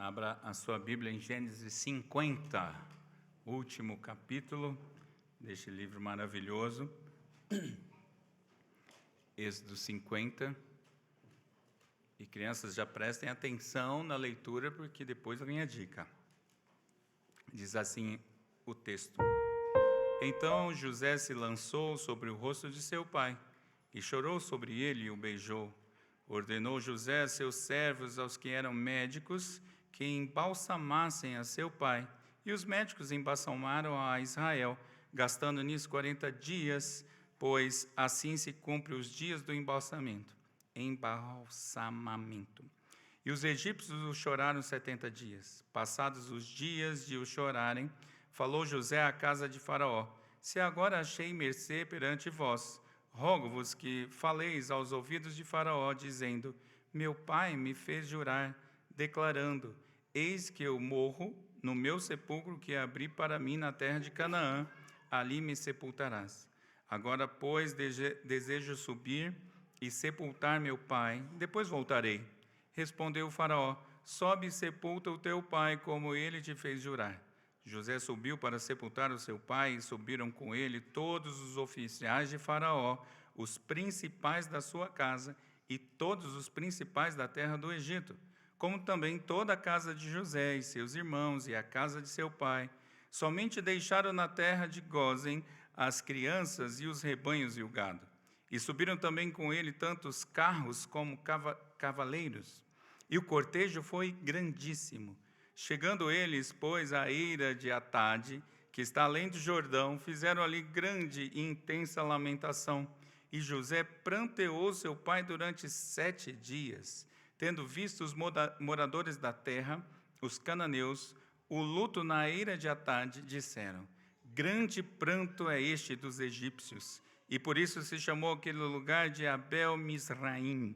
Abra a sua Bíblia em Gênesis 50, último capítulo deste livro maravilhoso. Êxodo 50. E crianças, já prestem atenção na leitura, porque depois vem a dica. Diz assim o texto: Então José se lançou sobre o rosto de seu pai, e chorou sobre ele e o beijou. Ordenou José a seus servos, aos que eram médicos, que embalsamassem a seu pai. E os médicos embalsamaram a Israel, gastando nisso 40 dias, pois assim se cumpre os dias do embalsamento. E os egípcios o choraram 70 dias. Passados os dias de o chorarem, falou José à casa de Faraó: Se agora achei mercê perante vós, rogo-vos que faleis aos ouvidos de Faraó, dizendo: Meu pai me fez jurar, declarando: Eis que eu morro no meu sepulcro que abri para mim na terra de Canaã, ali me sepultarás. Agora, pois, desejo subir e sepultar meu pai, depois voltarei. Respondeu o Faraó: Sobe e sepulta o teu pai, como ele te fez jurar. José subiu para sepultar o seu pai, e subiram com ele todos os oficiais de Faraó, os principais da sua casa e todos os principais da terra do Egito, como também toda a casa de José e seus irmãos e a casa de seu pai. Somente deixaram na terra de Gósen as crianças e os rebanhos e o gado. E subiram também com ele tantos carros como cavaleiros. E o cortejo foi grandíssimo. Chegando eles, pois, à eira de Atade, que está além do Jordão, fizeram ali grande e intensa lamentação. E José pranteou seu pai durante 7 dias. Tendo visto os moradores da terra, os cananeus, o luto na eira de Atade, disseram: Grande pranto é este dos egípcios. E por isso se chamou aquele lugar de Abel-Misraim,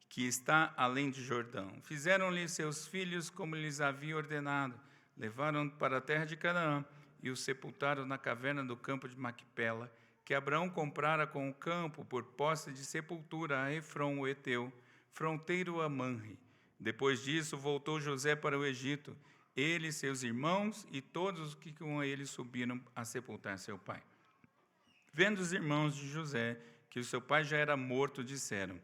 que está além de Jordão. Fizeram-lhe seus filhos como lhes havia ordenado. Levaram para a terra de Canaã e o sepultaram na caverna do campo de Maquipela, que Abraão comprara com o campo por posse de sepultura a Efron o heteu, fronteiro a Manre. Depois disso voltou José para o Egito, ele, seus irmãos e todos os que com ele subiram a sepultar seu pai. Vendo os irmãos de José que o seu pai já era morto, disseram: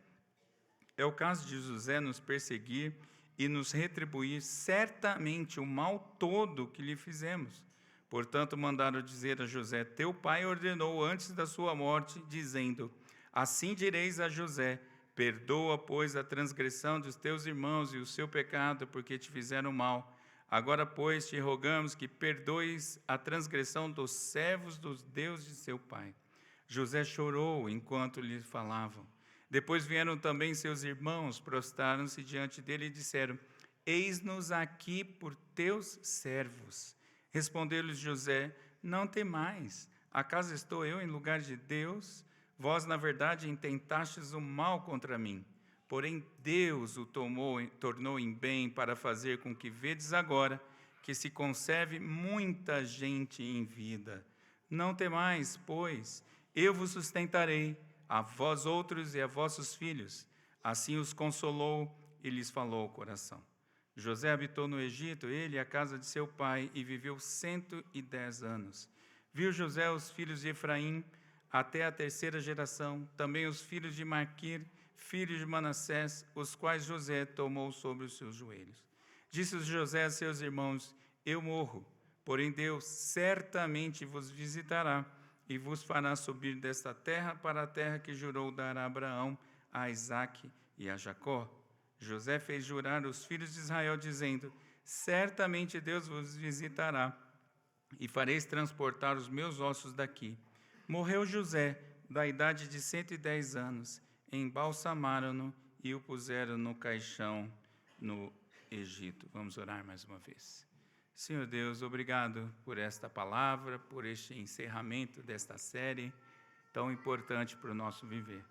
É o caso de José nos perseguir e nos retribuir certamente o mal todo que lhe fizemos. Portanto, mandaram dizer a José: Teu pai ordenou antes da sua morte, dizendo: Assim direis a José: Perdoa, pois, a transgressão dos teus irmãos e o seu pecado, porque te fizeram mal. Agora, pois, te rogamos que perdoes a transgressão dos servos dos deuses de seu pai. José chorou enquanto lhe falavam. Depois vieram também seus irmãos, prostraram-se diante dele e disseram: Eis-nos aqui por teus servos. Respondeu-lhes José: Não temais, acaso estou eu em lugar de Deus? Vós, na verdade, intentastes o mal contra mim. Porém, Deus o tornou em bem para fazer com que vedes agora que se conserve muita gente em vida. Não temais, pois, eu vos sustentarei, a vós outros e a vossos filhos. Assim os consolou e lhes falou o coração. José habitou no Egito, ele e a casa de seu pai, e viveu 110 anos. Viu José os filhos de Efraim até a 3ª geração, também os filhos de Maquir, filho de Manassés, os quais José tomou sobre os seus joelhos. Disse José a seus irmãos: Eu morro, porém Deus certamente vos visitará e vos fará subir desta terra para a terra que jurou dar a Abraão, a Isaque e a Jacó. José fez jurar os filhos de Israel, dizendo: Certamente Deus vos visitará e fareis transportar os meus ossos daqui. Morreu José, da idade de 110 anos, embalsamaram-no e o puseram no caixão no Egito. Vamos orar mais uma vez. Senhor Deus, obrigado por esta palavra, por este encerramento desta série tão importante para o nosso viver.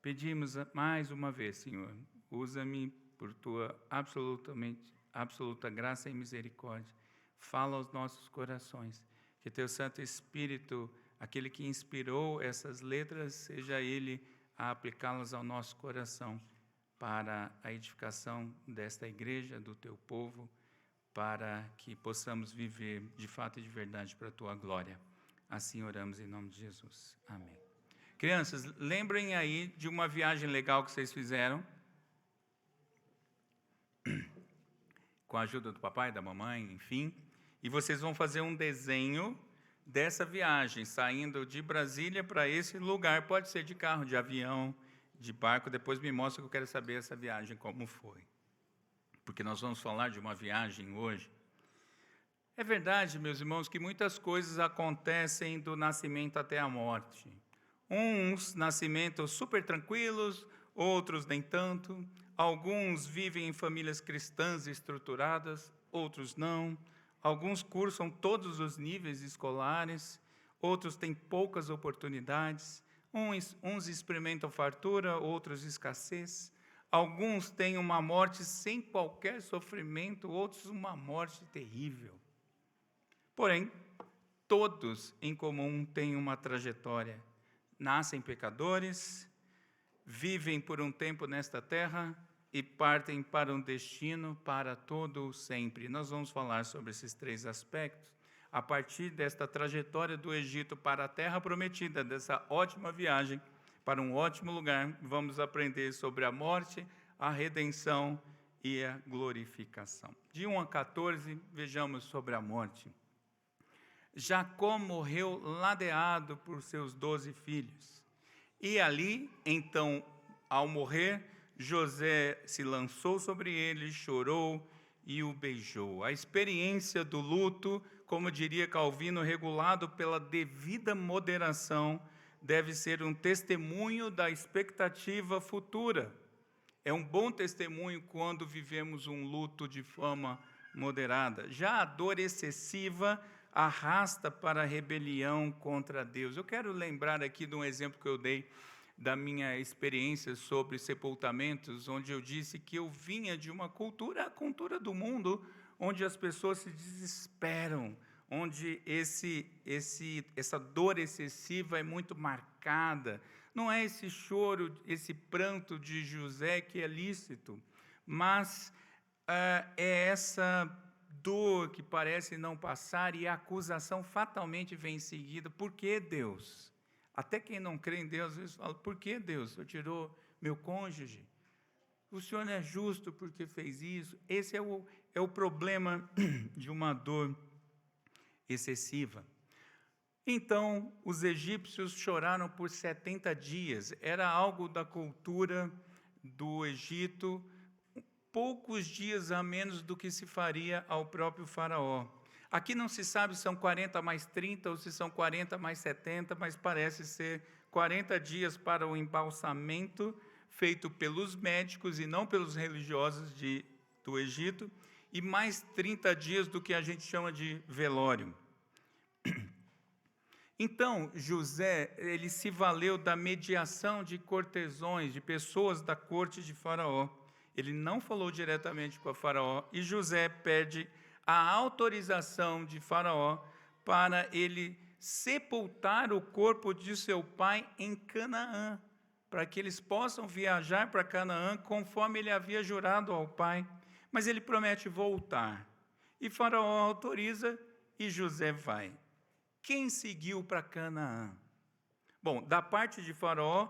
Pedimos mais uma vez, Senhor, usa-me por tua absoluta graça e misericórdia. Fala aos nossos corações, que teu Santo Espírito, aquele que inspirou essas letras, seja ele a aplicá-las ao nosso coração para a edificação desta igreja, do teu povo, para que possamos viver de fato e de verdade para a Tua glória. Assim oramos em nome de Jesus. Amém. Crianças, lembrem aí de uma viagem legal que vocês fizeram, com a ajuda do papai, da mamãe, enfim, e vocês vão fazer um desenho dessa viagem, saindo de Brasília para esse lugar. Pode ser de carro, de avião, de barco. Depois me mostra que eu quero saber essa viagem como foi. Porque nós vamos falar de uma viagem hoje. É verdade, meus irmãos, que muitas coisas acontecem do nascimento até a morte. Uns nascimentos super tranquilos, outros nem tanto. Alguns vivem em famílias cristãs estruturadas, outros não. Alguns cursam todos os níveis escolares, outros têm poucas oportunidades. Uns experimentam fartura, outros escassez. Alguns têm uma morte sem qualquer sofrimento, outros uma morte terrível. Porém, todos em comum têm uma trajetória. Nascem pecadores, vivem por um tempo nesta terra e partem para um destino para todo o sempre. Nós vamos falar sobre esses três aspectos a partir desta trajetória do Egito para a terra prometida, dessa ótima viagem para um ótimo lugar. Vamos aprender sobre a morte, a redenção e a glorificação. De 1 a 14, vejamos sobre a morte. Jacó morreu ladeado por seus 12 filhos. E ali, então, ao morrer, José se lançou sobre ele, chorou e o beijou. A experiência do luto, como diria Calvino, regulado pela devida moderação, deve ser um testemunho da expectativa futura. É um bom testemunho quando vivemos um luto de forma moderada. Já a dor excessiva arrasta para a rebelião contra Deus. Eu quero lembrar aqui de um exemplo que eu dei da minha experiência sobre sepultamentos, onde eu disse que eu vinha de uma cultura, a cultura do mundo, onde as pessoas se desesperam, onde essa dor excessiva é muito marcada. Não é esse choro, esse pranto de José que é lícito, mas é essa dor que parece não passar e a acusação fatalmente vem em seguida. Por que Deus? Até quem não crê em Deus, às vezes fala, por que Deus? O Senhor tirou meu cônjuge? O Senhor não é justo porque fez isso? Esse é o problema de uma dor excessiva. Então, os egípcios choraram por 70 dias. Era algo da cultura do Egito, poucos dias a menos do que se faria ao próprio faraó. Aqui não se sabe se são 40 mais 30 ou se são 40 mais 70, mas parece ser 40 dias para o embalsamento feito pelos médicos e não pelos religiosos do Egito, e mais 30 dias do que a gente chama de velório. Então, José, ele se valeu da mediação de cortesões, de pessoas da corte de Faraó. Ele não falou diretamente com a Faraó, e José pede a autorização de Faraó para ele sepultar o corpo de seu pai em Canaã, para que eles possam viajar para Canaã conforme ele havia jurado ao pai. Mas ele promete voltar. E Faraó autoriza e José vai. Quem seguiu para Canaã? Bom, da parte de Faraó,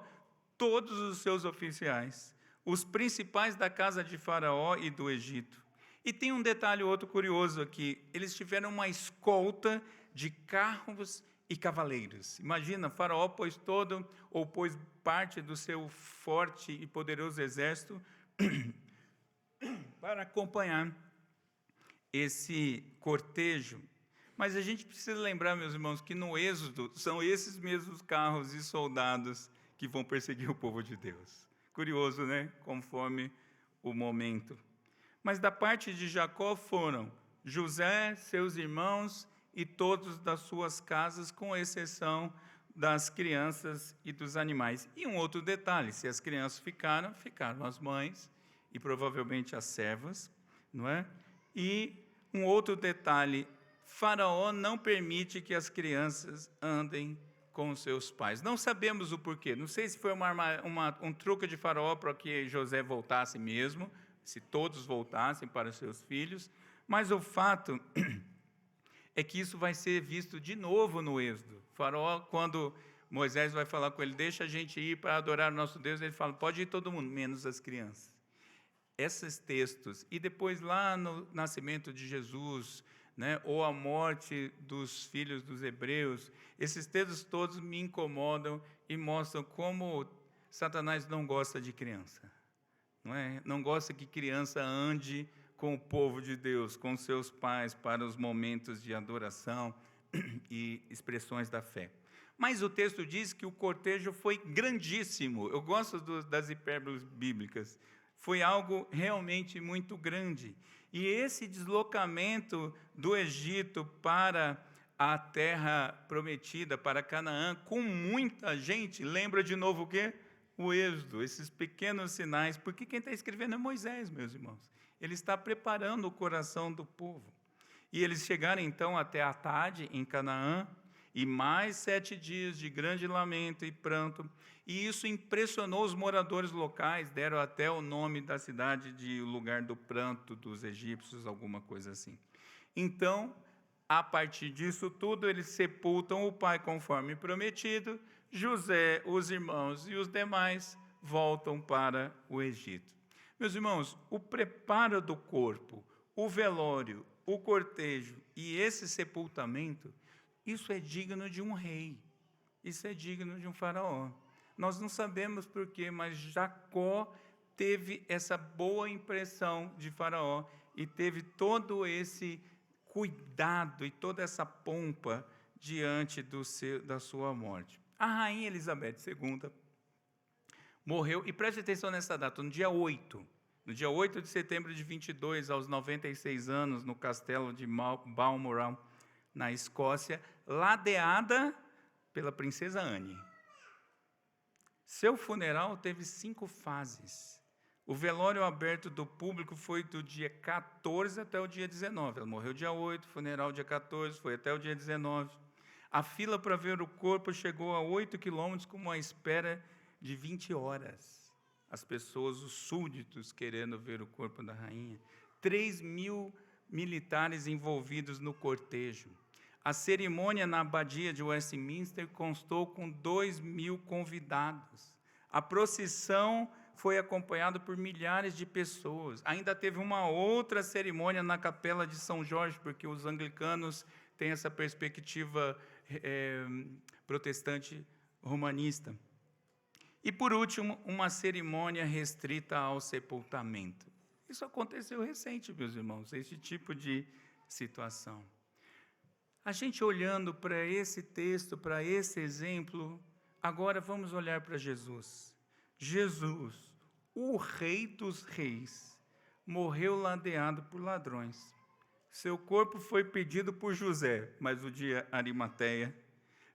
todos os seus oficiais, os principais da casa de Faraó e do Egito. E tem um detalhe outro curioso aqui, eles tiveram uma escolta de carros e cavaleiros. Imagina, Faraó pôs parte do seu forte e poderoso exército para acompanhar esse cortejo. Mas a gente precisa lembrar, meus irmãos, que no Êxodo são esses mesmos carros e soldados que vão perseguir o povo de Deus. Curioso, né? Conforme o momento. Mas da parte de Jacó foram José, seus irmãos e todos das suas casas, com exceção das crianças e dos animais. E um outro detalhe, se as crianças ficaram as mães e provavelmente as servas, não é? E um outro detalhe, Faraó não permite que as crianças andem com seus pais. Não sabemos o porquê. Não sei se foi um truque de Faraó para que José voltasse mesmo, se todos voltassem para os seus filhos, mas o fato é que isso vai ser visto de novo no Êxodo. Faraó, quando Moisés vai falar com ele, deixa a gente ir para adorar o nosso Deus, ele fala, pode ir todo mundo, menos as crianças. Esses textos, e depois lá no nascimento de Jesus, né, ou a morte dos filhos dos hebreus, esses textos todos me incomodam e mostram como Satanás não gosta de criança. Não é? Não gosta que criança ande com o povo de Deus, com seus pais, para os momentos de adoração e expressões da fé. Mas o texto diz que o cortejo foi grandíssimo. Eu gosto das hipérboles bíblicas. Foi algo realmente muito grande. E esse deslocamento do Egito para a terra prometida, para Canaã, com muita gente, lembra de novo o quê? O Êxodo, esses pequenos sinais, porque quem está escrevendo é Moisés, meus irmãos. Ele está preparando o coração do povo. E eles chegaram então até Atade, em Canaã, e mais 7 dias de grande lamento e pranto, e isso impressionou os moradores locais, deram até o nome da cidade de lugar do pranto dos egípcios, alguma coisa assim. Então, a partir disso tudo, eles sepultam o pai conforme prometido, José, os irmãos e os demais voltam para o Egito. Meus irmãos, o preparo do corpo, o velório, o cortejo e esse sepultamento, isso é digno de um rei, isso é digno de um faraó. Nós não sabemos porquê, mas Jacó teve essa boa impressão de faraó e teve todo esse cuidado e toda essa pompa diante da sua morte. A rainha Elizabeth II morreu, e preste atenção nessa data, no dia 8 de setembro de 22, aos 96 anos, no castelo de Balmoral, na Escócia, ladeada pela princesa Anne. Seu funeral teve 5 fases. O velório aberto do público foi do dia 14 até o dia 19. Ela morreu dia 8, funeral dia 14, foi até o dia 19. A fila para ver o corpo chegou a 8 quilômetros, com uma espera de 20 horas. As pessoas, os súditos, querendo ver o corpo da rainha. 3.000 militares envolvidos no cortejo. A cerimônia na abadia de Westminster constou com 2.000 convidados. A procissão foi acompanhada por milhares de pessoas. Ainda teve uma outra cerimônia na capela de São Jorge, porque os anglicanos têm essa perspectiva protestante romanista. E, por último, uma cerimônia restrita ao sepultamento. Isso aconteceu recente, meus irmãos, esse tipo de situação. A gente olhando para esse texto, para esse exemplo, agora vamos olhar para Jesus. Jesus, o Rei dos Reis, morreu ladeado por ladrões. Seu corpo foi pedido por José, mas o dia Arimateia.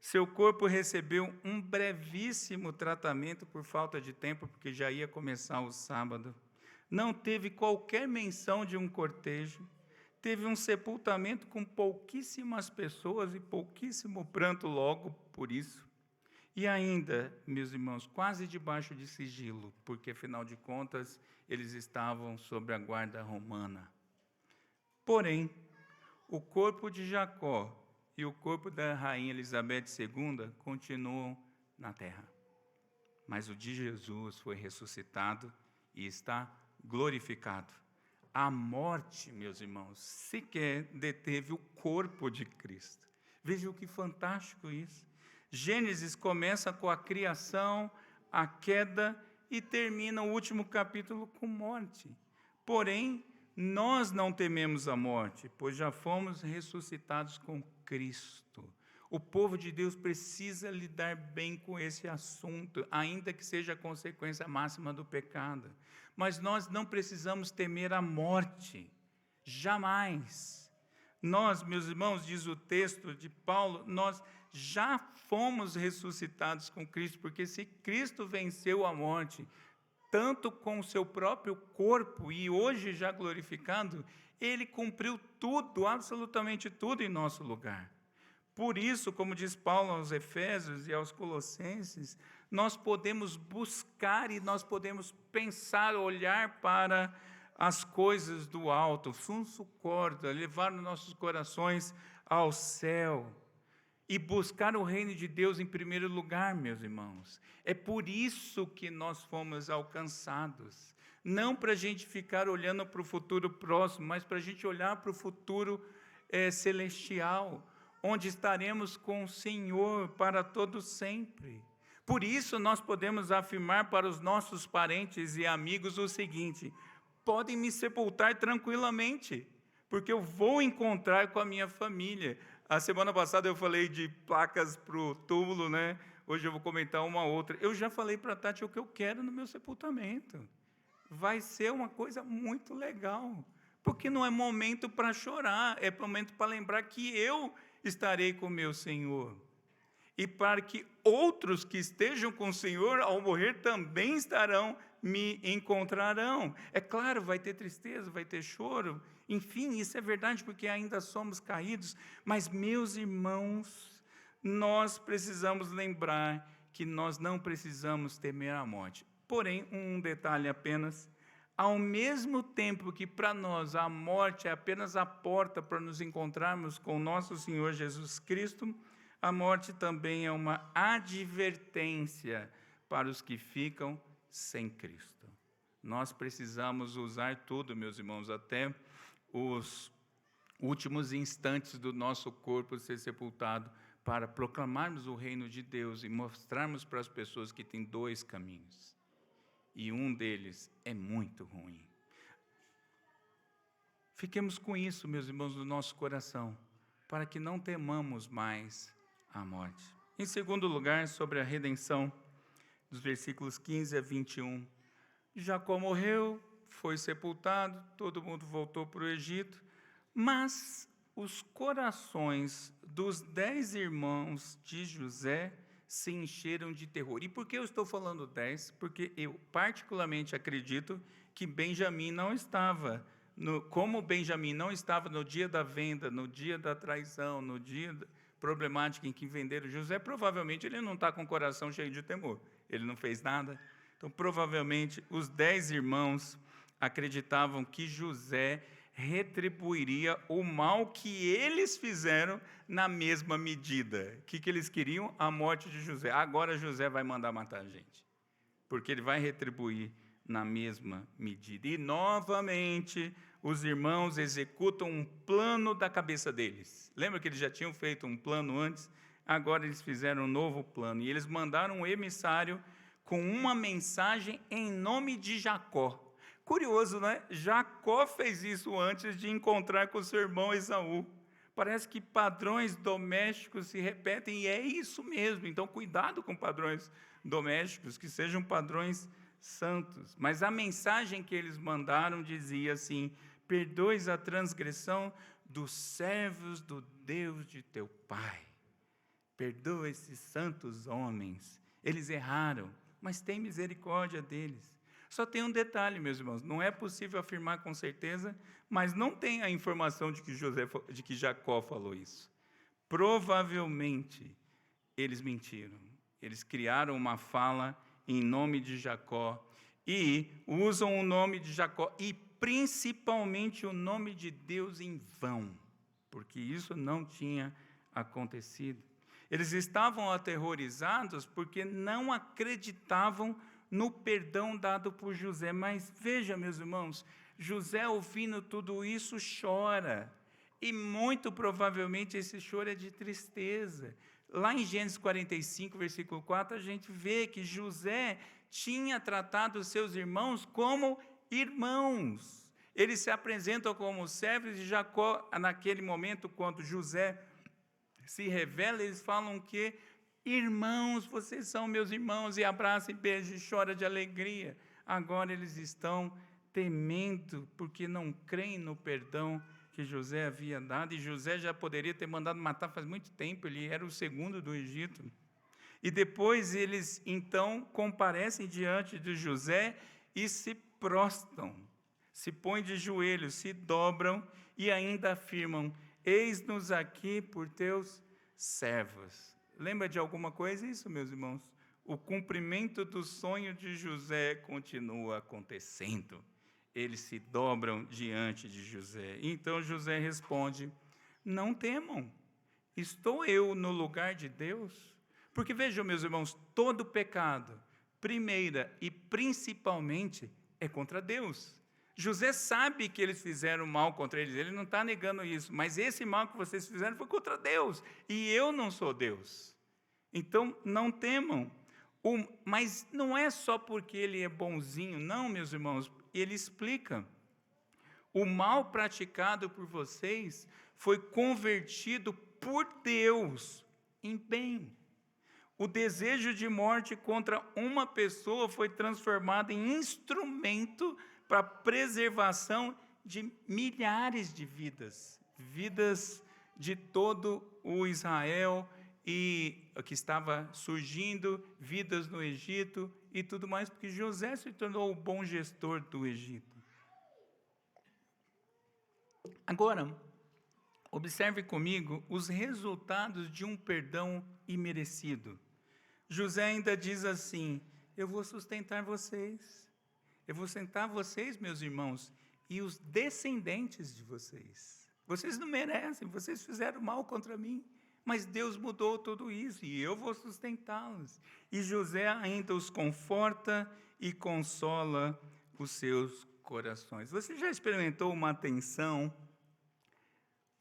Seu corpo recebeu um brevíssimo tratamento por falta de tempo, porque já ia começar o sábado. Não teve qualquer menção de um cortejo. Teve um sepultamento com pouquíssimas pessoas e pouquíssimo pranto logo por isso. E ainda, meus irmãos, quase debaixo de sigilo, porque, afinal de contas, eles estavam sob a guarda romana. Porém, o corpo de Jacó e o corpo da rainha Elizabeth II continuam na terra. Mas o de Jesus foi ressuscitado e está glorificado. A morte, meus irmãos, sequer deteve o corpo de Cristo. Vejam que fantástico isso. Gênesis começa com a criação, a queda e termina o último capítulo com morte. Porém, nós não tememos a morte, pois já fomos ressuscitados com Cristo. O povo de Deus precisa lidar bem com esse assunto, ainda que seja a consequência máxima do pecado. Mas nós não precisamos temer a morte, jamais. Nós, meus irmãos, diz o texto de Paulo, nós já fomos ressuscitados com Cristo, porque se Cristo venceu a morte, tanto com o seu próprio corpo, e hoje já glorificado, Ele cumpriu tudo, absolutamente tudo em nosso lugar. Por isso, como diz Paulo aos Efésios e aos Colossenses, nós podemos buscar e nós podemos pensar, olhar para as coisas do alto, sunso corda, levar nossos corações ao céu e buscar o reino de Deus em primeiro lugar, meus irmãos. É por isso que nós fomos alcançados. Não para a gente ficar olhando para o futuro próximo, mas para a gente olhar para o futuro celestial, onde estaremos com o Senhor para todo sempre. Por isso nós podemos afirmar para os nossos parentes e amigos o seguinte: podem me sepultar tranquilamente, porque eu vou encontrar com a minha família. A semana passada eu falei de placas para o túmulo, né? Hoje eu vou comentar uma outra. Eu já falei para a Tati o que eu quero no meu sepultamento. Vai ser uma coisa muito legal, porque não é momento para chorar, é momento para lembrar que eu estarei com o meu Senhor. E para que outros que estejam com o Senhor, ao morrer, também me encontrarão. É claro, vai ter tristeza, vai ter choro, enfim, isso é verdade, porque ainda somos caídos, mas, meus irmãos, nós precisamos lembrar que nós não precisamos temer a morte. Porém, um detalhe apenas: ao mesmo tempo que para nós a morte é apenas a porta para nos encontrarmos com o nosso Senhor Jesus Cristo, a morte também é uma advertência para os que ficam sem Cristo. Nós precisamos usar tudo, meus irmãos, até os últimos instantes do nosso corpo ser sepultado, para proclamarmos o reino de Deus e mostrarmos para as pessoas que tem dois caminhos. E um deles é muito ruim. Fiquemos com isso, meus irmãos, no nosso coração, para que não temamos mais a morte. Em segundo lugar, sobre a redenção, dos versículos 15 a 21. Jacó morreu, foi sepultado, todo mundo voltou para o Egito, mas os corações dos 10 irmãos de José se encheram de terror. E por que eu estou falando 10? Porque eu particularmente acredito que Benjamim não estava, como Benjamim não estava no dia da venda, no dia da traição, no dia problemático em que venderam José, provavelmente ele não está com o coração cheio de temor, ele não fez nada. Então, provavelmente, os 10 irmãos acreditavam que José retribuiria o mal que eles fizeram na mesma medida. O que eles queriam? A morte de José. Agora José vai mandar matar a gente, porque ele vai retribuir na mesma medida. E, novamente, os irmãos executam um plano da cabeça deles. Lembra que eles já tinham feito um plano antes? Agora eles fizeram um novo plano. E eles mandaram um emissário com uma mensagem em nome de Jacó. Curioso, não é? Jacó fez isso antes de encontrar com seu irmão Esaú. Parece que padrões domésticos se repetem, e é isso mesmo. Então, cuidado com padrões domésticos, que sejam padrões santos. Mas a mensagem que eles mandaram dizia assim: perdoes a transgressão dos servos do Deus de teu pai. Perdoa esses santos homens. Eles erraram, mas tem misericórdia deles. Só tem um detalhe, meus irmãos, não é possível afirmar com certeza, mas não tem a informação de que Jacó falou isso. Provavelmente, eles mentiram. Eles criaram uma fala em nome de Jacó e usam o nome de Jacó e principalmente o nome de Deus em vão, porque isso não tinha acontecido. Eles estavam aterrorizados porque não acreditavam no perdão dado por José. Mas veja, meus irmãos, José, ouvindo tudo isso, chora. E muito provavelmente esse choro é de tristeza. Lá em Gênesis 45, versículo 4, a gente vê que José tinha tratado os seus irmãos como irmãos. Eles se apresentam como servos, e Jacó, naquele momento, quando José se revela, eles falam que: irmãos, vocês são meus irmãos, e abraça e beija e chora de alegria. Agora eles estão temendo, porque não creem no perdão que José havia dado, e José já poderia ter mandado matar faz muito tempo, ele era o segundo do Egito. E depois eles, então, comparecem diante de José e se prostram, se põem de joelhos, se dobram e ainda afirmam: eis-nos aqui por teus servos. Lembra de alguma coisa isso, meus irmãos? O cumprimento do sonho de José continua acontecendo. eles se dobram diante de José. Então José responde: não temam, estou eu no lugar de Deus? Porque vejam, meus irmãos, todo pecado, primeira e principalmente, é contra Deus. José sabe que eles fizeram mal contra eles, ele não está negando isso, mas esse mal que vocês fizeram foi contra Deus, e eu não sou Deus. Então, não temam. Mas não é só porque ele é bonzinho, não, meus irmãos, ele explica. O mal praticado por vocês foi convertido por Deus em bem. O desejo de morte contra uma pessoa foi transformado em instrumento para a preservação de milhares de vidas, vidas de todo o Israel e que estava surgindo, vidas no Egito e tudo mais, porque José se tornou o bom gestor do Egito. Agora, observe comigo os resultados de um perdão imerecido. José ainda diz assim: eu vou sustentar vocês, eu vou sustentar vocês, meus irmãos, e os descendentes de vocês. Vocês não merecem, vocês fizeram mal contra mim, mas Deus mudou tudo isso, e eu vou sustentá-los. E José ainda os conforta e consola os seus corações. Você já experimentou uma tensão,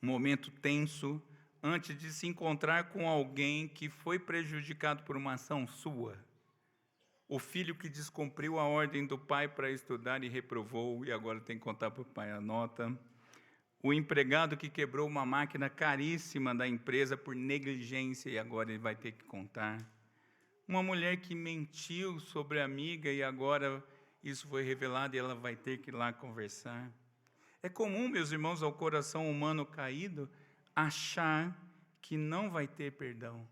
um momento tenso, antes de se encontrar com alguém que foi prejudicado por uma ação sua? O filho que descumpriu a ordem do pai para estudar e reprovou, e agora tem que contar para o pai a nota. O empregado que quebrou uma máquina caríssima da empresa por negligência, e agora ele vai ter que contar. Uma mulher que mentiu sobre a amiga, e agora isso foi revelado e ela vai ter que ir lá conversar. É comum, meus irmãos, ao coração humano caído, achar que não vai ter perdão,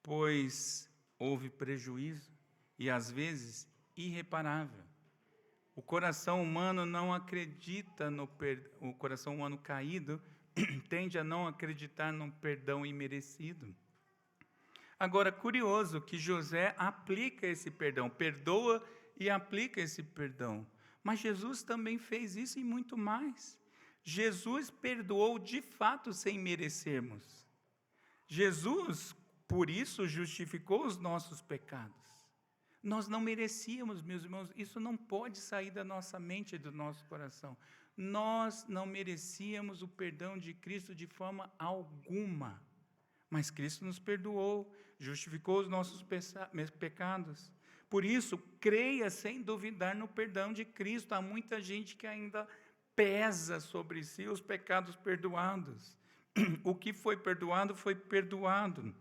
pois houve prejuízo e, às vezes, irreparável. O coração humano não acredita no perdão, o coração humano caído tende a não acreditar no perdão imerecido. Agora, curioso que José aplica esse perdão, perdoa e aplica esse perdão. Mas Jesus também fez isso e muito mais. Jesus perdoou de fato sem merecermos. Jesus, por isso, justificou os nossos pecados. Nós não merecíamos, meus irmãos, isso não pode sair da nossa mente e do nosso coração. Nós não merecíamos o perdão de Cristo de forma alguma. Mas Cristo nos perdoou, justificou os nossos pecados. Por isso, creia sem duvidar no perdão de Cristo. Há muita gente que ainda pesa sobre si os pecados perdoados. O que foi perdoado, foi perdoado.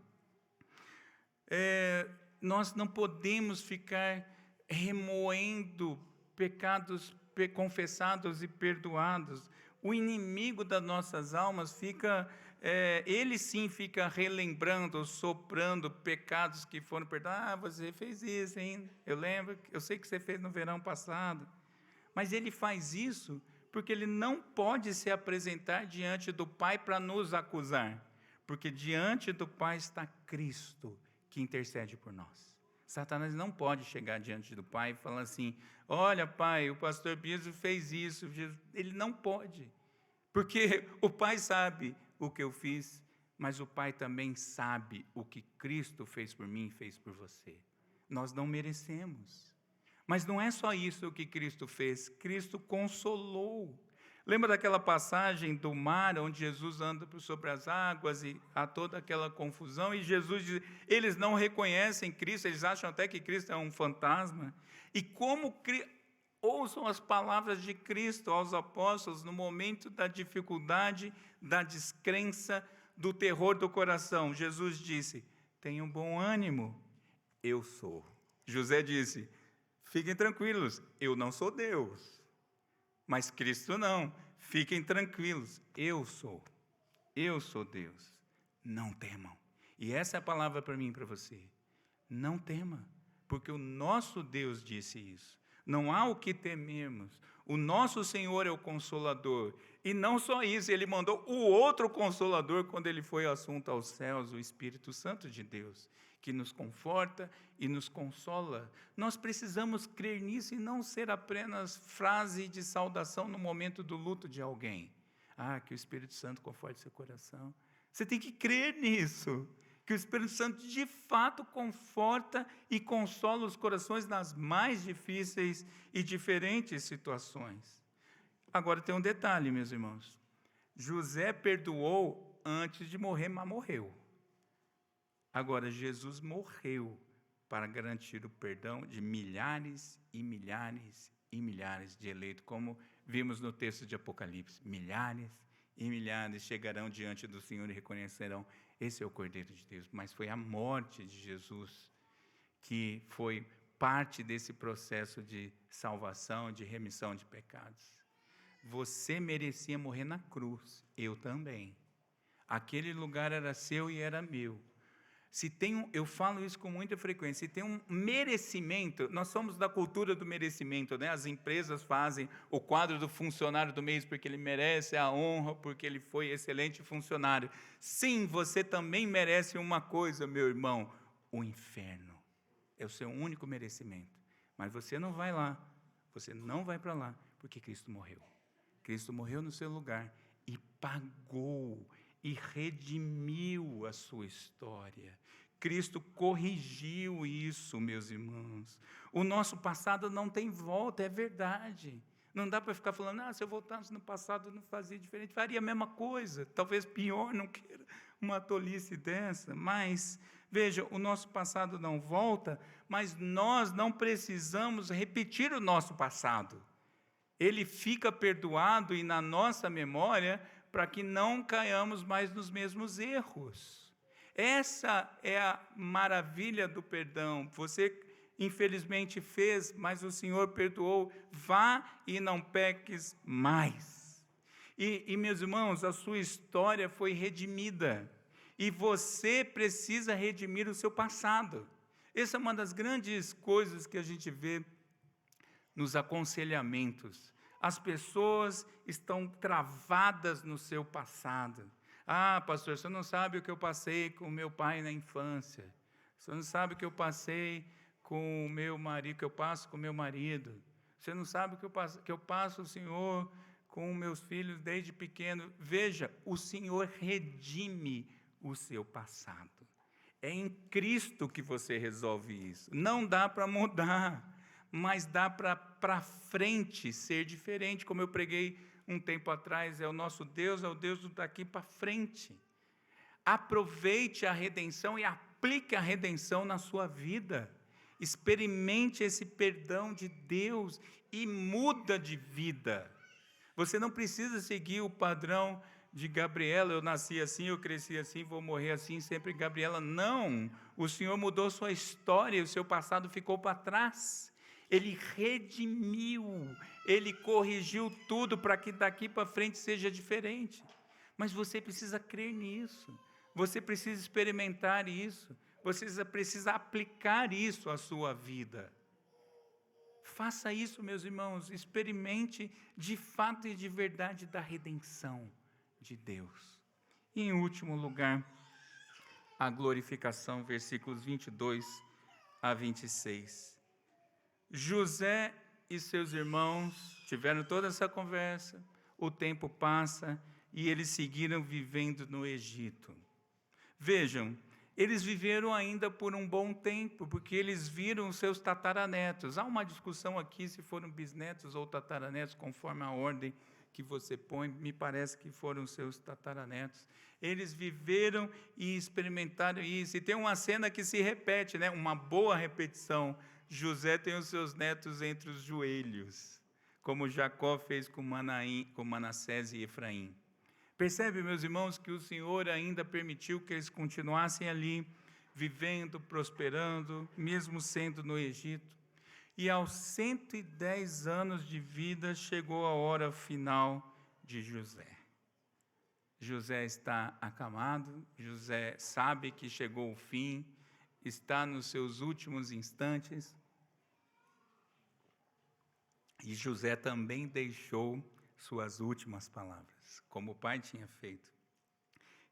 Nós não podemos ficar remoendo pecados confessados e perdoados. O inimigo das nossas almas ele sim fica relembrando, soprando pecados que foram perdoados. Você fez isso, hein? Eu sei que você fez no verão passado. Mas ele faz isso porque ele não pode se apresentar diante do Pai para nos acusar. Porque diante do Pai está Cristo, que intercede por nós. Satanás não pode chegar diante do Pai e falar assim: olha, Pai, o pastor Biso fez isso. Ele não pode, porque o Pai sabe o que eu fiz, mas o Pai também sabe o que Cristo fez por mim e fez por você. Nós não merecemos. Mas não é só isso que Cristo fez, Cristo consolou. Lembra daquela passagem do mar, onde Jesus anda sobre as águas e há toda aquela confusão, e Jesus diz, eles não reconhecem Cristo, eles acham até que Cristo é um fantasma. E como ouçam as palavras de Cristo aos apóstolos no momento da dificuldade, da descrença, do terror do coração. Jesus disse, tenham bom ânimo, eu sou. José disse, fiquem tranquilos, eu não sou Deus. Mas Cristo não, fiquem tranquilos, eu sou Deus, não temam. E essa é a palavra para mim e para você, não tema, porque o nosso Deus disse isso, não há o que temermos, o nosso Senhor é o Consolador, e não só isso, Ele mandou o outro Consolador quando Ele foi assunto aos céus, o Espírito Santo de Deus, que nos conforta e nos consola. Nós precisamos crer nisso e não ser apenas frase de saudação no momento do luto de alguém. Que o Espírito Santo conforte seu coração. Você tem que crer nisso, que o Espírito Santo de fato conforta e consola os corações nas mais difíceis e diferentes situações. Agora tem um detalhe, meus irmãos. José perdoou antes de morrer, mas morreu. Agora, Jesus morreu para garantir o perdão de milhares e milhares e milhares de eleitos, como vimos no texto de Apocalipse. Milhares e milhares chegarão diante do Senhor e reconhecerão: esse é o Cordeiro de Deus. Mas foi a morte de Jesus que foi parte desse processo de salvação, de remissão de pecados. Você merecia morrer na cruz, eu também. Aquele lugar era seu e era meu. Eu falo isso com muita frequência, se tem um merecimento, nós somos da cultura do merecimento, né? As empresas fazem o quadro do funcionário do mês porque ele merece a honra, porque ele foi excelente funcionário. Sim, você também merece uma coisa, meu irmão: o inferno. É o seu único merecimento. Mas você não vai lá, você não vai para lá, porque Cristo morreu. Cristo morreu no seu lugar e pagou e redimiu a sua história. Cristo corrigiu isso, meus irmãos. O nosso passado não tem volta, é verdade. Não dá para ficar falando: se eu voltasse no passado eu não fazia diferente, faria a mesma coisa, talvez pior, não queira uma tolice dessa. Mas, veja, o nosso passado não volta, mas nós não precisamos repetir o nosso passado. Ele fica perdoado e na nossa memória, para que não caiamos mais nos mesmos erros. Essa é a maravilha do perdão. Você, infelizmente, fez, mas o Senhor perdoou. Vá e não peques mais. E, meus irmãos, a sua história foi redimida. E você precisa redimir o seu passado. Essa é uma das grandes coisas que a gente vê nos aconselhamentos. As pessoas estão travadas no seu passado. Pastor, você não sabe o que eu passei com o meu pai na infância. Você não sabe o que eu passei com o meu marido, que eu passo com o meu marido. Você não sabe o que eu passo, Senhor, com meus filhos desde pequeno. Veja, o Senhor redime o seu passado. É em Cristo que você resolve isso. Não dá para mudar, mas dá para frente ser diferente, como eu preguei um tempo atrás. É o nosso Deus, é o Deus do daqui para frente. Aproveite a redenção e aplique a redenção na sua vida. Experimente esse perdão de Deus e muda de vida. Você não precisa seguir o padrão de Gabriela: eu nasci assim, eu cresci assim, vou morrer assim, sempre Gabriela. Não, o Senhor mudou sua história, o seu passado ficou para trás. Ele redimiu, Ele corrigiu tudo para que daqui para frente seja diferente. Mas você precisa crer nisso, você precisa experimentar isso, você precisa aplicar isso à sua vida. Faça isso, meus irmãos, experimente de fato e de verdade da redenção de Deus. E em último lugar, a glorificação, versículos 22 a 26. José e seus irmãos tiveram toda essa conversa, o tempo passa e eles seguiram vivendo no Egito. Vejam, eles viveram ainda por um bom tempo, porque eles viram os seus tataranetos. Há uma discussão aqui se foram bisnetos ou tataranetos, conforme a ordem que você põe, me parece que foram seus tataranetos. Eles viveram e experimentaram isso. E tem uma cena que se repete, né? Uma boa repetição. José tem os seus netos entre os joelhos, como Jacó fez com Manassés e Efraim. Percebe, meus irmãos, que o Senhor ainda permitiu que eles continuassem ali, vivendo, prosperando, mesmo sendo no Egito. E aos 110 anos de vida, chegou a hora final de José. José está acamado, José sabe que chegou o fim, está nos seus últimos instantes. E José também deixou suas últimas palavras, como o pai tinha feito.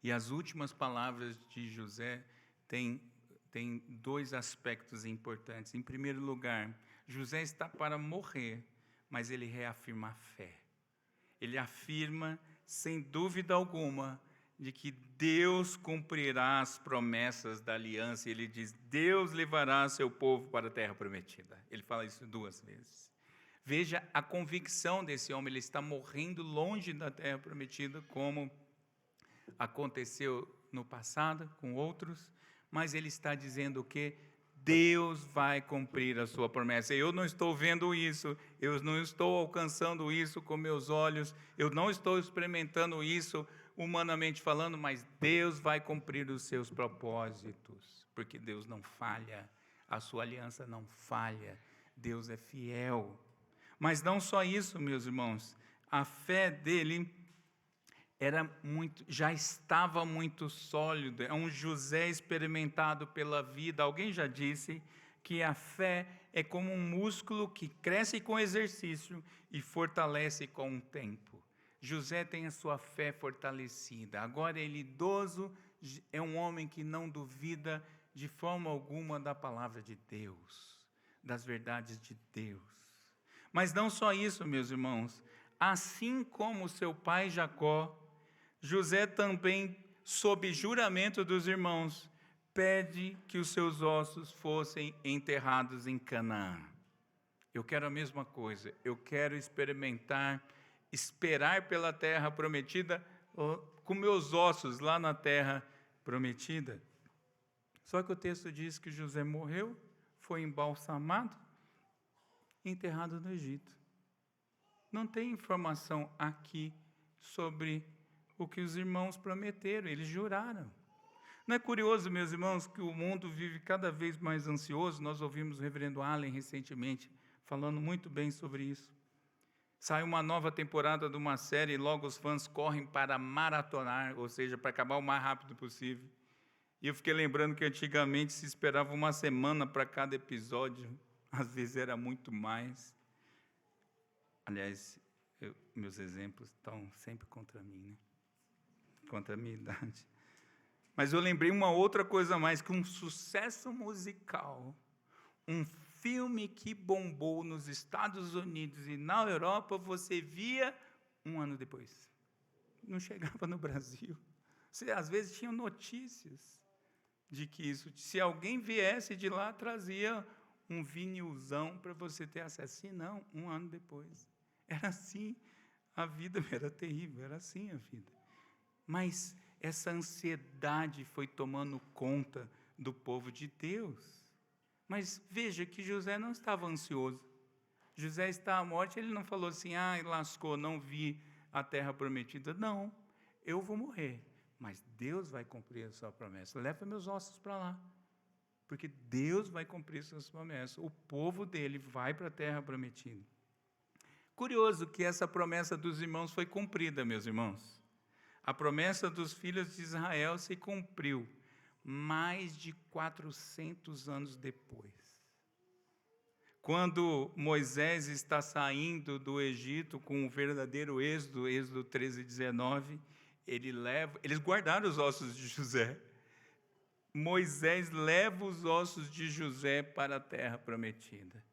E as últimas palavras de José têm tem dois aspectos importantes. Em primeiro lugar, José está para morrer, mas ele reafirma a fé. Ele afirma, sem dúvida alguma, de que Deus cumprirá as promessas da aliança. Ele diz, Deus levará seu povo para a terra prometida. Ele fala isso 2 vezes. Veja a convicção desse homem, ele está morrendo longe da terra prometida, como aconteceu no passado com outros, mas ele está dizendo que Deus vai cumprir a sua promessa. Eu não estou vendo isso, eu não estou alcançando isso com meus olhos, eu não estou experimentando isso humanamente falando, mas Deus vai cumprir os seus propósitos, porque Deus não falha, a sua aliança não falha, Deus é fiel. Mas não só isso, meus irmãos, a fé dele já estava muito sólido, é um José experimentado pela vida. Alguém já disse que a fé é como um músculo que cresce com exercício e fortalece com o tempo. José tem a sua fé fortalecida. Agora ele idoso, é um homem que não duvida de forma alguma da palavra de Deus, das verdades de Deus. Mas não só isso, meus irmãos, assim como seu pai Jacó, José também, sob juramento dos irmãos, pede que os seus ossos fossem enterrados em Canaã. Eu quero a mesma coisa, eu quero esperar pela terra prometida, com meus ossos lá na terra prometida. Só que o texto diz que José morreu, foi embalsamado, enterrado no Egito. Não tem informação aqui sobre o que os irmãos prometeram, eles juraram. Não é curioso, meus irmãos, que o mundo vive cada vez mais ansioso? Nós ouvimos o reverendo Allen recentemente falando muito bem sobre isso. Sai uma nova temporada de uma série e logo os fãs correm para maratonar, ou seja, para acabar o mais rápido possível. E eu fiquei lembrando que antigamente se esperava uma semana para cada episódio, às vezes era muito mais. Aliás, meus exemplos estão sempre contra mim, né? Contra a minha idade. Mas eu lembrei uma outra coisa a mais, que um sucesso musical, um filme que bombou nos Estados Unidos e na Europa, você via 1 ano depois. Não chegava no Brasil. Você, às vezes, tinha notícias de que isso, se alguém viesse de lá, trazia um vinilzão para você ter acesso. Se não, 1 ano depois. Era assim, a vida era terrível, era assim a vida. Mas essa ansiedade foi tomando conta do povo de Deus. Mas veja que José não estava ansioso. José está à morte, ele não falou assim, lascou, não vi a terra prometida. Não, eu vou morrer, mas Deus vai cumprir a sua promessa. Leva meus ossos para lá, porque Deus vai cumprir suas promessas. O povo dele vai para a terra prometida. Curioso que essa promessa dos irmãos foi cumprida, meus irmãos. A promessa dos filhos de Israel se cumpriu mais de 400 anos depois. Quando Moisés está saindo do Egito com o verdadeiro Êxodo 13, 19, eles guardaram os ossos de José. Moisés leva os ossos de José para a terra prometida.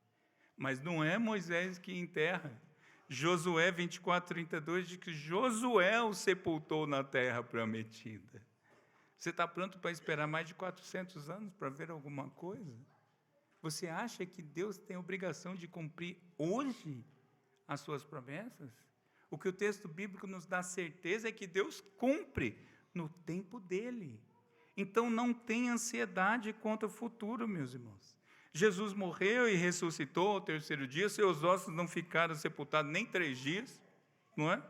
Mas não é Moisés que enterra. Josué 24, 32 diz que Josué o sepultou na terra prometida. Você está pronto para esperar mais de 400 anos para ver alguma coisa? Você acha que Deus tem obrigação de cumprir hoje as suas promessas? O que o texto bíblico nos dá certeza é que Deus cumpre no tempo dele. Então não tenha ansiedade quanto ao futuro, meus irmãos. Jesus morreu e ressuscitou ao 3º dia, seus ossos não ficaram sepultados nem 3 dias, não é?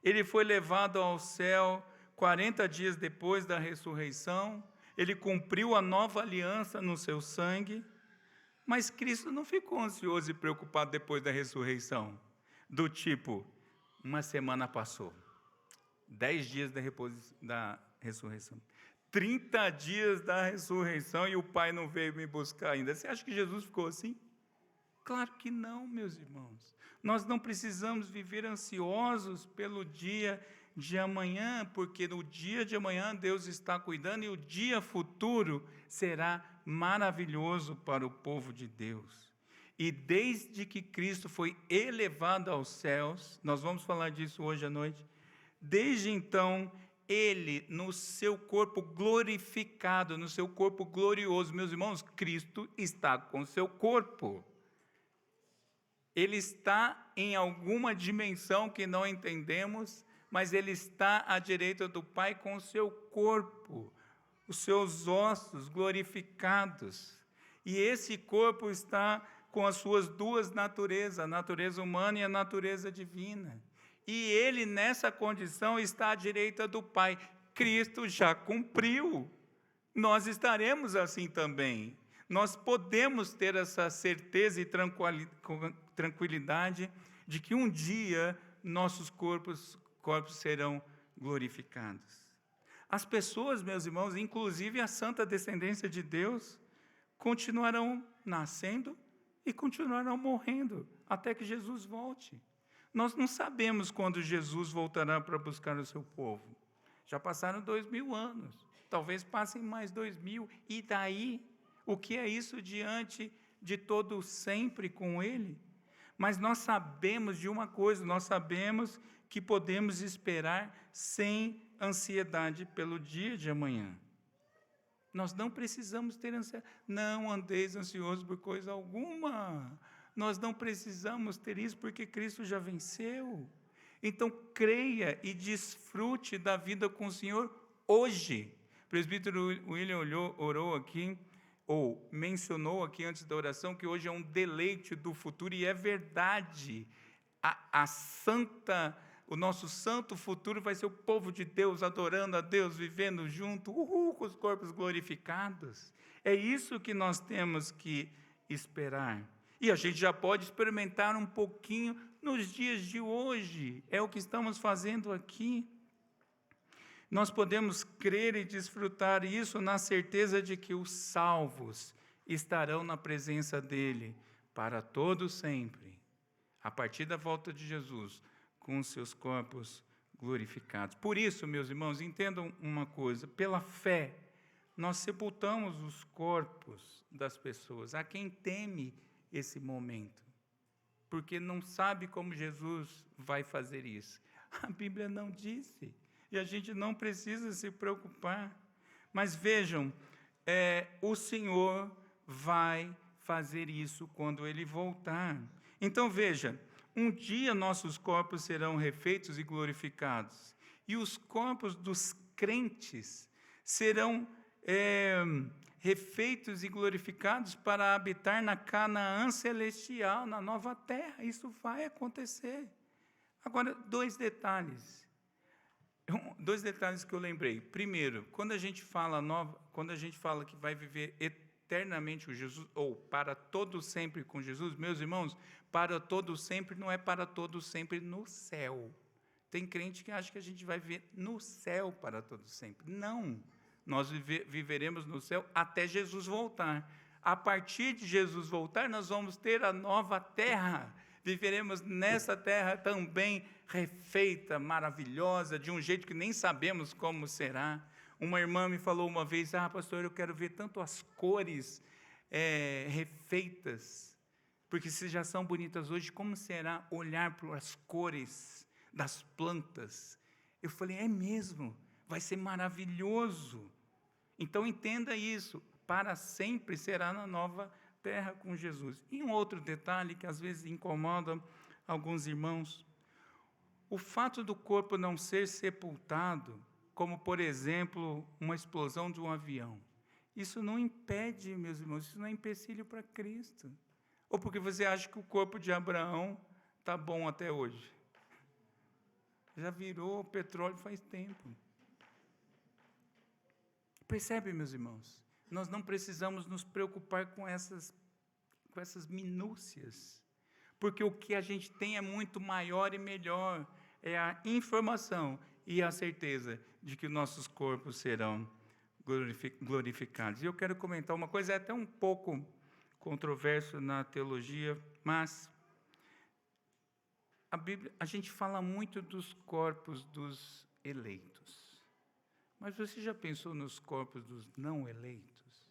Ele foi levado ao céu 40 dias depois da ressurreição, ele cumpriu a nova aliança no seu sangue, mas Cristo não ficou ansioso e preocupado depois da ressurreição, do tipo, 1 semana passou, 10 dias da ressurreição, 30 dias da ressurreição e o Pai não veio me buscar ainda. Você acha que Jesus ficou assim? Claro que não, meus irmãos. Nós não precisamos viver ansiosos pelo dia de amanhã, porque no dia de amanhã Deus está cuidando e o dia futuro será maravilhoso para o povo de Deus. E desde que Cristo foi elevado aos céus, nós vamos falar disso hoje à noite, desde então, Ele, no seu corpo glorificado, no seu corpo glorioso, meus irmãos, Cristo está com o seu corpo. Ele está em alguma dimensão que não entendemos, mas Ele está à direita do Pai com o seu corpo, os seus ossos glorificados. E esse corpo está com as suas duas naturezas, a natureza humana e a natureza divina. E Ele, nessa condição, está à direita do Pai. Cristo já cumpriu. Nós estaremos assim também. Nós podemos ter essa certeza e tranquilidade de que um dia nossos corpos serão glorificados. As pessoas, meus irmãos, inclusive a santa descendência de Deus, continuarão nascendo e continuarão morrendo até que Jesus volte. Nós não sabemos quando Jesus voltará para buscar o seu povo. Já passaram 2000 anos, talvez passem mais 2000, e daí? O que é isso diante de todo sempre com Ele? Mas nós sabemos de uma coisa, nós sabemos que podemos esperar sem ansiedade pelo dia de amanhã. Nós não precisamos ter ansiedade. Não andeis ansiosos por coisa alguma. Nós não precisamos ter isso porque Cristo já venceu. Então, creia e desfrute da vida com o Senhor hoje. O presbítero William orou aqui, ou mencionou aqui antes da oração, que hoje é um deleite do futuro, e é verdade. O nosso santo futuro vai ser o povo de Deus, adorando a Deus, vivendo junto, com os corpos glorificados. É isso que nós temos que esperar. E a gente já pode experimentar um pouquinho nos dias de hoje, é o que estamos fazendo aqui. Nós podemos crer e desfrutar isso na certeza de que os salvos estarão na presença dEle para todo sempre, a partir da volta de Jesus, com os seus corpos glorificados. Por isso, meus irmãos, entendam uma coisa, pela fé, nós sepultamos os corpos das pessoas, a quem teme esse momento, porque não sabe como Jesus vai fazer isso. A Bíblia não disse, e a gente não precisa se preocupar. Mas vejam, o Senhor vai fazer isso quando Ele voltar. Então veja, um dia nossos corpos serão refeitos e glorificados, e os corpos dos crentes serão refeitos e glorificados para habitar na Canaã celestial, na nova terra. Isso vai acontecer. Agora, dois detalhes que eu lembrei. Primeiro, quando a gente fala que vai viver eternamente com Jesus, ou para todo sempre com Jesus, meus irmãos, para todo sempre não é para todo sempre no céu. Tem crente que acha que a gente vai viver no céu para todo sempre. Não. Nós viveremos no céu até Jesus voltar. A partir de Jesus voltar, nós vamos ter a nova terra. Viveremos nessa terra também refeita, maravilhosa, de um jeito que nem sabemos como será. Uma irmã me falou uma vez, pastor, eu quero ver tanto as cores refeitas, porque se já são bonitas hoje, como será olhar para as cores das plantas? Eu falei, é mesmo, vai ser maravilhoso. Então entenda isso, para sempre será na nova terra com Jesus. E um outro detalhe que às vezes incomoda alguns irmãos, o fato do corpo não ser sepultado, como por exemplo, uma explosão de um avião, isso não impede, meus irmãos, isso não é empecilho para Cristo. Ou porque você acha que o corpo de Abraão está bom até hoje? Já virou petróleo faz tempo. Percebe, meus irmãos? Nós não precisamos nos preocupar com essas minúcias, porque o que a gente tem é muito maior e melhor, é a informação e a certeza de que nossos corpos serão glorificados. E eu quero comentar uma coisa, é até um pouco controverso na teologia, mas a gente fala muito dos corpos dos eleitos. Mas você já pensou nos corpos dos não eleitos?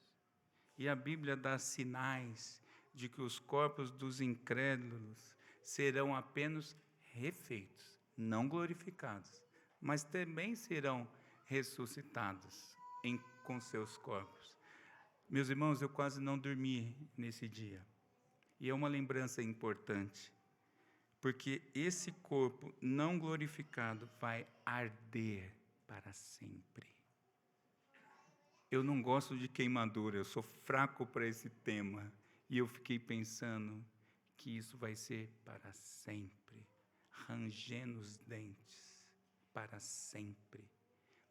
E a Bíblia dá sinais de que os corpos dos incrédulos serão apenas refeitos, não glorificados, mas também serão ressuscitados com seus corpos. Meus irmãos, eu quase não dormi nesse dia. E é uma lembrança importante, porque esse corpo não glorificado vai arder para sempre. Eu não gosto de queimadura, eu sou fraco para esse tema. E eu fiquei pensando que isso vai ser para sempre, rangendo os dentes, para sempre.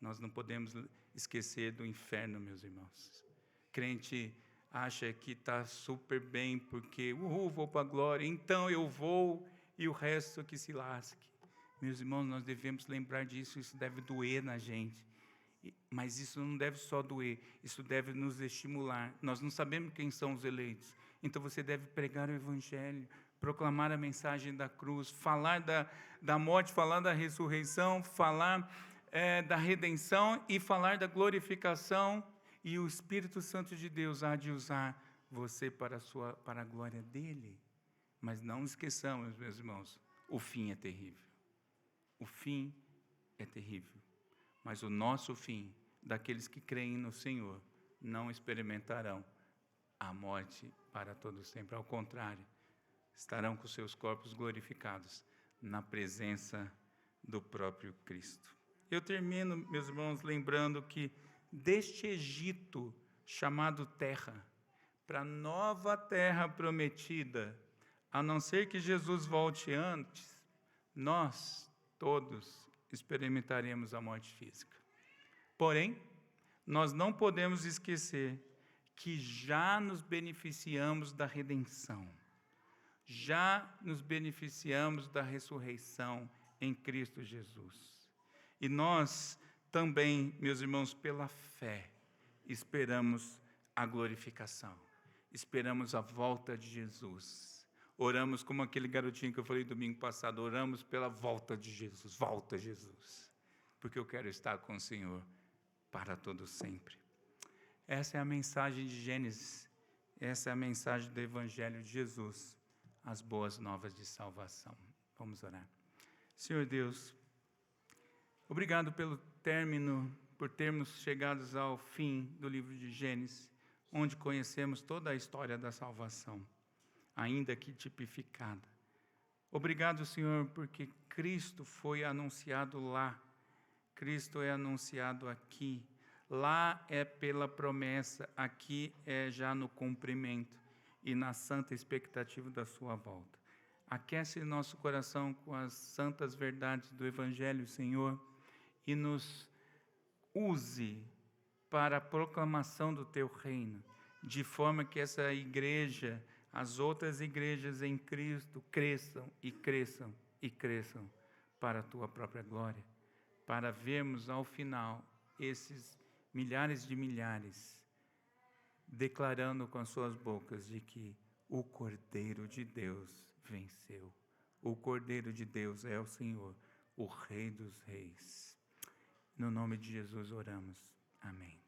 Nós não podemos esquecer do inferno, meus irmãos. Crente acha que está super bem, porque vou para a glória, então eu vou, e o resto que se lasque. Meus irmãos, nós devemos lembrar disso, isso deve doer na gente. Mas isso não deve só doer, isso deve nos estimular. Nós não sabemos quem são os eleitos. Então você deve pregar o Evangelho, proclamar a mensagem da cruz, falar da morte, falar da ressurreição, falar da redenção e falar da glorificação. E o Espírito Santo de Deus há de usar você para a glória dEle. Mas não esqueçamos, meus irmãos, o fim é terrível. O fim é terrível. Mas o nosso fim, daqueles que creem no Senhor, não experimentarão a morte para todo sempre. Ao contrário, estarão com seus corpos glorificados na presença do próprio Cristo. Eu termino, meus irmãos, lembrando que deste Egito chamado terra, para a nova terra prometida, a não ser que Jesus volte antes, nós todos experimentaremos a morte física. Porém, nós não podemos esquecer que já nos beneficiamos da redenção, já nos beneficiamos da ressurreição em Cristo Jesus. E nós também, meus irmãos, pela fé, esperamos a glorificação, esperamos a volta de Jesus. Oramos como aquele garotinho que eu falei domingo passado, oramos pela volta de Jesus, volta Jesus, porque eu quero estar com o Senhor para todo sempre. Essa é a mensagem de Gênesis, essa é a mensagem do Evangelho de Jesus, as boas novas de salvação. Vamos orar. Senhor Deus, obrigado pelo término, por termos chegado ao fim do livro de Gênesis, onde conhecemos toda a história da salvação, ainda que tipificada. Obrigado, Senhor, porque Cristo foi anunciado lá, Cristo é anunciado aqui, lá é pela promessa, aqui é já no cumprimento e na santa expectativa da sua volta. Aquece nosso coração com as santas verdades do Evangelho, Senhor, e nos use para a proclamação do Teu reino, de forma que essa igreja, as outras igrejas em Cristo cresçam e cresçam e cresçam para a Tua própria glória, para vermos ao final esses milhares de milhares declarando com as suas bocas de que o Cordeiro de Deus venceu. O Cordeiro de Deus é o Senhor, o Rei dos Reis. No nome de Jesus oramos. Amém.